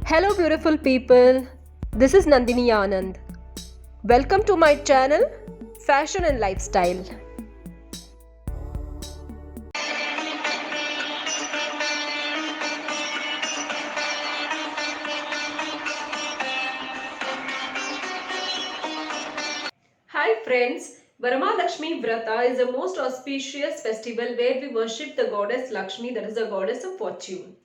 Hello beautiful people, this is Nandini Anand. Welcome to my channel Fashion and Lifestyle. Hi friends, Varamahalakshmi Vrata is a most auspicious festival where we worship the goddess Lakshmi, that is the goddess of fortune.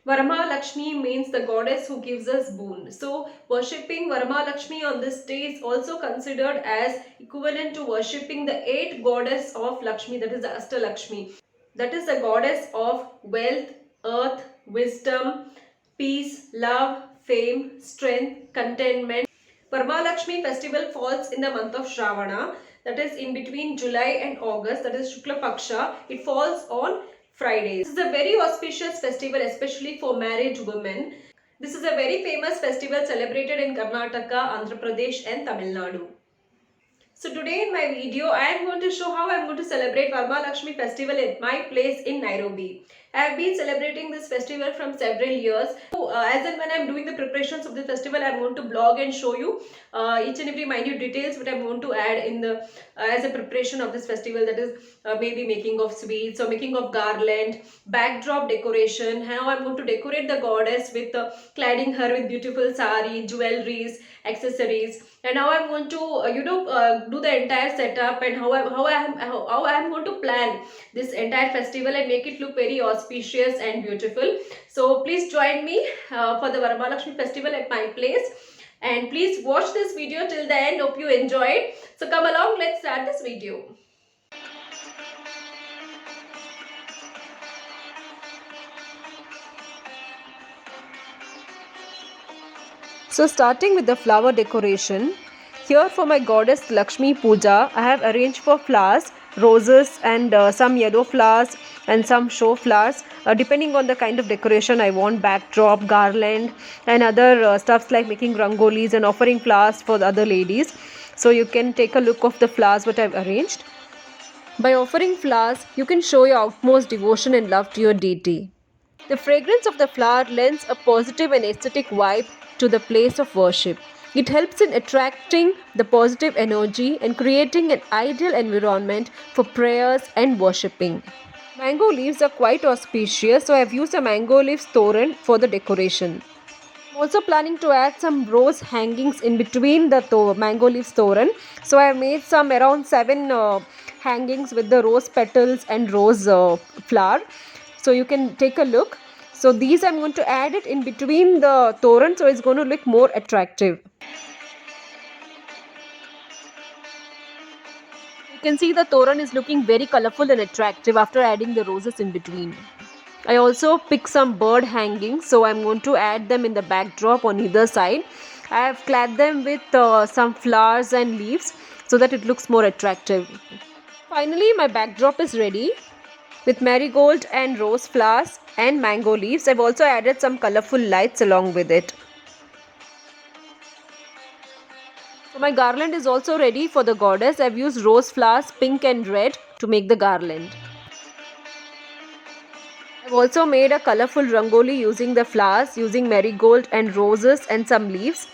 Varamahalakshmi means the goddess who gives us boon. So worshipping Varamahalakshmi on this day is also considered as equivalent to worshipping the 8 goddess of Lakshmi, that is the Ashtalakshmi. That is the goddess of wealth, earth, wisdom, peace, love, fame, strength, contentment. Varamahalakshmi festival falls in the month of Shravana, that is in between July and August, that is Shukla Paksha. It falls on Fridays. This is a very auspicious festival, especially for married women. This is a very famous festival celebrated in Karnataka, Andhra Pradesh and Tamil Nadu. So today in my video, I am going to show how I am going to celebrate Varamahalakshmi festival at my place in Nairobi. I have been celebrating this festival from several years. So, as and when I am doing the preparations of the festival, I am going to blog and show you each and every minute details which I am going to add in the as a preparation of this festival. That is maybe making of sweets or making of garland, backdrop decoration, how I am going to decorate the goddess with cladding her with beautiful sari, jewelries, accessories, and how I'm going to do the entire setup, and how I am going to plan this entire festival and make it look very auspicious and beautiful. So please join me for the Varamahalakshmi festival at my place, and please watch this video till the end. Hope you enjoy it. So come along, let's start this video. So starting with the flower decoration, here for my goddess Lakshmi Puja, I have arranged for flowers, roses and some yellow flowers and some show flowers, depending on the kind of decoration I want, backdrop, garland and other stuffs like making rangolis and offering flowers for the other ladies. So you can take a look of the flowers what I've arranged. By offering flowers, you can show your utmost devotion and love to your deity. The fragrance of the flower lends a positive and aesthetic vibe to the place of worship. It helps in attracting the positive energy and creating an ideal environment for prayers and worshipping. Mango leaves are quite auspicious, so I have used a mango leaves toran for the decoration. I'm also planning to add some rose hangings in between the mango leaves toran. So I have made some around 7 hangings with the rose petals and rose flower. So you can take a look. So these I'm going to add it in between the toran, so it's going to look more attractive. You can see the toran is looking very colorful and attractive after adding the roses in between. I also picked some bird hangings, so I'm going to add them in the backdrop on either side. I have clad them with some flowers and leaves so that it looks more attractive. Finally, my backdrop is ready. With marigold and rose flowers and mango leaves, I've also added some colorful lights along with it. So my garland is also ready for the goddess. I've used rose flowers, pink and red, to make the garland. I've also made a colorful rangoli using the flowers, using marigold and roses and some leaves.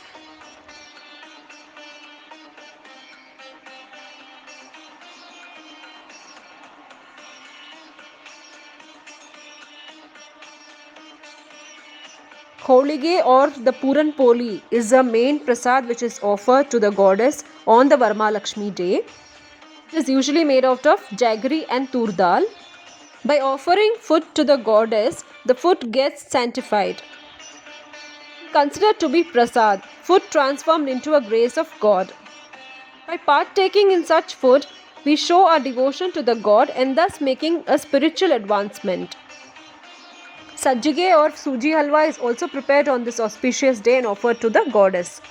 Holige or the Puran Poli is the main prasad which is offered to the goddess on the Varamahalakshmi day. It is usually made out of jaggery and tur dal. By offering food to the goddess, the food gets sanctified. Considered to be prasad, food transformed into a grace of God. By partaking in such food, we show our devotion to the God and thus making a spiritual advancement. Sajjige or suji halwa is also prepared on this auspicious day and offered to the goddess.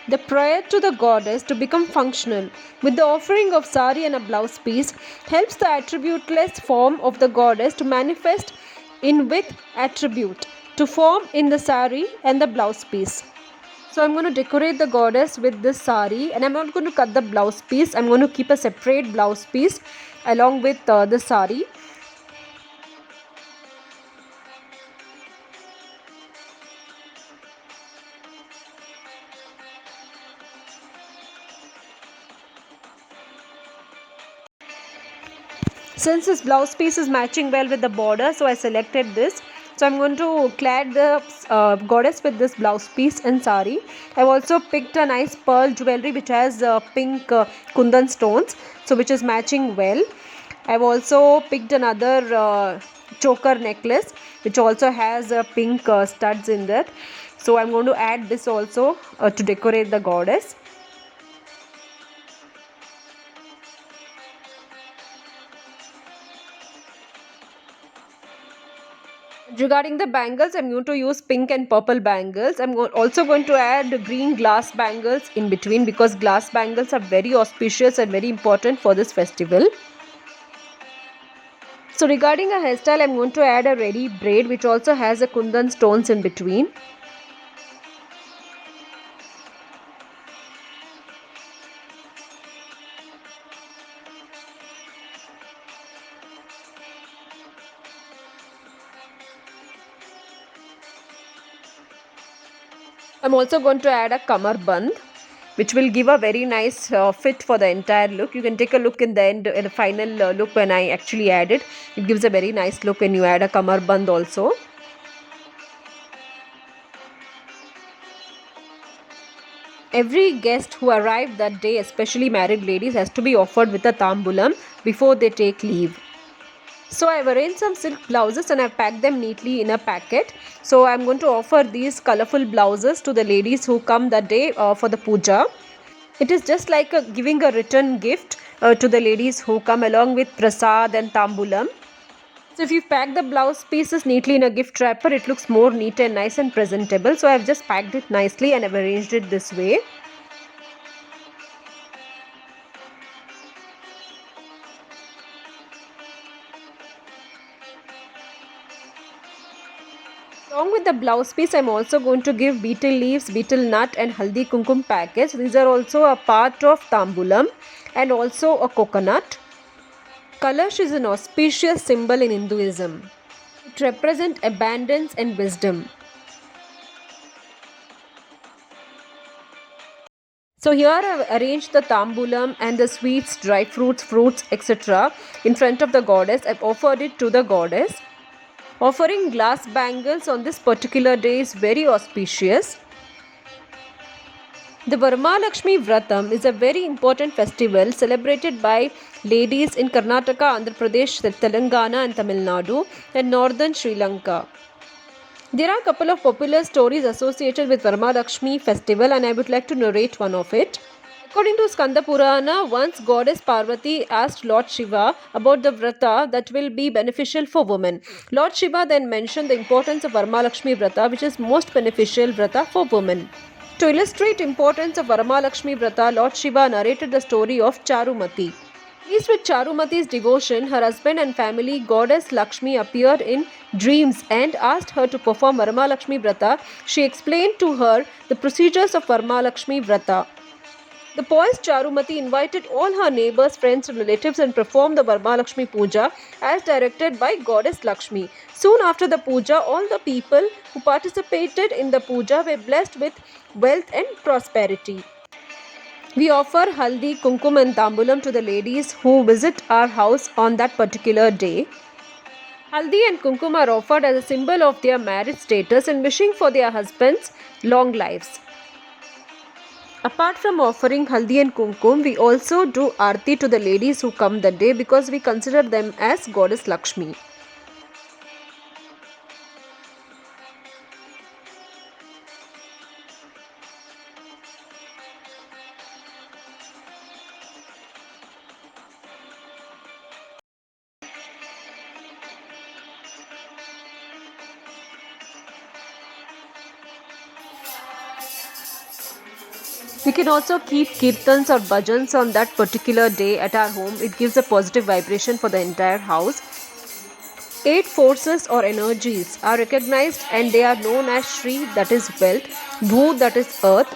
The prayer to the goddess to become functional with the offering of sari and a blouse piece helps the attributeless form of the goddess to manifest in with attribute to form in the sari and the blouse piece. So I'm going to decorate the goddess with this sari, and I'm not going to cut the blouse piece. I'm going to keep a separate blouse piece along with the sari. Since this blouse piece is matching well with the border, so I selected this. So I'm going to clad the goddess with this blouse piece and sari. I've also picked a nice pearl jewelry which has pink kundan stones, so which is matching well. I've also picked another choker necklace which also has pink studs in that. So I'm going to add this also to decorate the goddess. Regarding the bangles, I'm going to use pink and purple bangles. I'm also going to add green glass bangles in between, because glass bangles are very auspicious and very important for this festival. So regarding a hairstyle, I'm going to add a ready braid which also has a kundan stones in between. I'm also going to add a kamar band, which will give a very nice fit for the entire look. You can take a look in the end, in the final look when I actually add it. It gives a very nice look when you add a kamar band also. Every guest who arrived that day, especially married ladies, has to be offered with a tambulam before they take leave. So I've arranged some silk blouses and I've packed them neatly in a packet. So I'm going to offer these colorful blouses to the ladies who come that day for the puja. It is just like giving a return gift to the ladies who come along with prasad and tambulam. So if you pack the blouse pieces neatly in a gift wrapper, it looks more neat and nice and presentable. So I've just packed it nicely and I've arranged it this way. Along with the blouse piece, I'm also going to give betel leaves, betel nut and haldi kumkum packets. These are also a part of tambulam and also a coconut. Kalash is an auspicious symbol in Hinduism. It represents abundance and wisdom. So here I've arranged the tambulam and the sweets, dry fruits, fruits, etc. in front of the goddess. I've offered it to the goddess. Offering glass bangles on this particular day is very auspicious. The Varamalakshmi Vratam is a very important festival celebrated by ladies in Karnataka, Andhra Pradesh, Telangana and Tamil Nadu and northern Sri Lanka. There are a couple of popular stories associated with Varamalakshmi festival, and I would like to narrate one of it. According to Skanda Purana, once goddess Parvati asked Lord Shiva about the vrata that will be beneficial for women. Lord Shiva then mentioned the importance of Varamalakshmi vrata, which is most beneficial vrata for women. To illustrate importance of Varamalakshmi vrata, Lord Shiva narrated the story of Charumati. Pleased with Charumati's devotion, her husband and family, goddess Lakshmi appeared in dreams and asked her to perform Varamalakshmi vrata. She explained to her the procedures of Varamalakshmi vrata. The poised Charumati invited all her neighbors, friends and relatives and performed the Varamalakshmi Puja as directed by goddess Lakshmi. Soon after the puja, all the people who participated in the puja were blessed with wealth and prosperity. We offer haldi, kumkum and tambulam to the ladies who visit our house on that particular day. Haldi and kumkum are offered as a symbol of their marriage status and wishing for their husbands long lives. Apart from offering haldi and kumkum, we also do aarti to the ladies who come that day because we consider them as goddess Lakshmi. We can also keep kirtans or bhajans on that particular day at our home. It gives a positive vibration for the entire house. 8 forces or energies are recognized and they are known as Shri, that is wealth, Bhu, that is earth,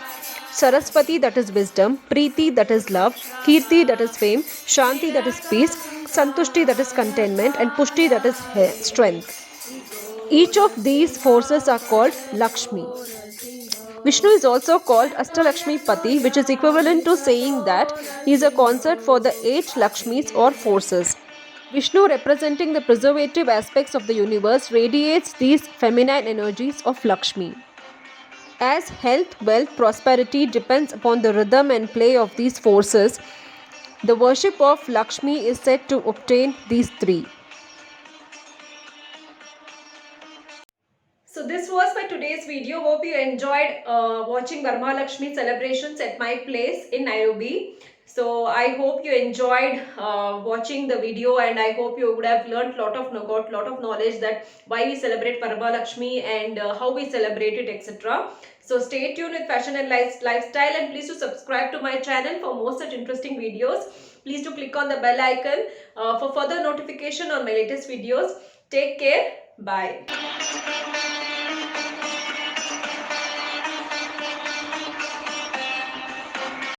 Saraswati, that is wisdom, Preeti, that is love, Kirti, that is fame, Shanti, that is peace, Santushti, that is contentment, and Pushti, that is strength. Each of these forces are called Lakshmi. Vishnu is also called Ashtalakshmi Pati, which is equivalent to saying that he is a consort for the 8 Lakshmis or forces. Vishnu, representing the preservative aspects of the universe, radiates these feminine energies of Lakshmi. As health, wealth, prosperity depends upon the rhythm and play of these forces, the worship of Lakshmi is said to obtain these three. So this was my today's video. Hope you enjoyed watching Varamahalakshmi celebrations at my place in Nairobi. So I hope you enjoyed watching the video, and I hope you would have learned got lot of knowledge that why we celebrate Varamahalakshmi and how we celebrate it, etc. So stay tuned with Fashion and Lifestyle, and please do subscribe to my channel for more such interesting videos. Please do click on the bell icon for further notification on my latest videos. Take care. Bye.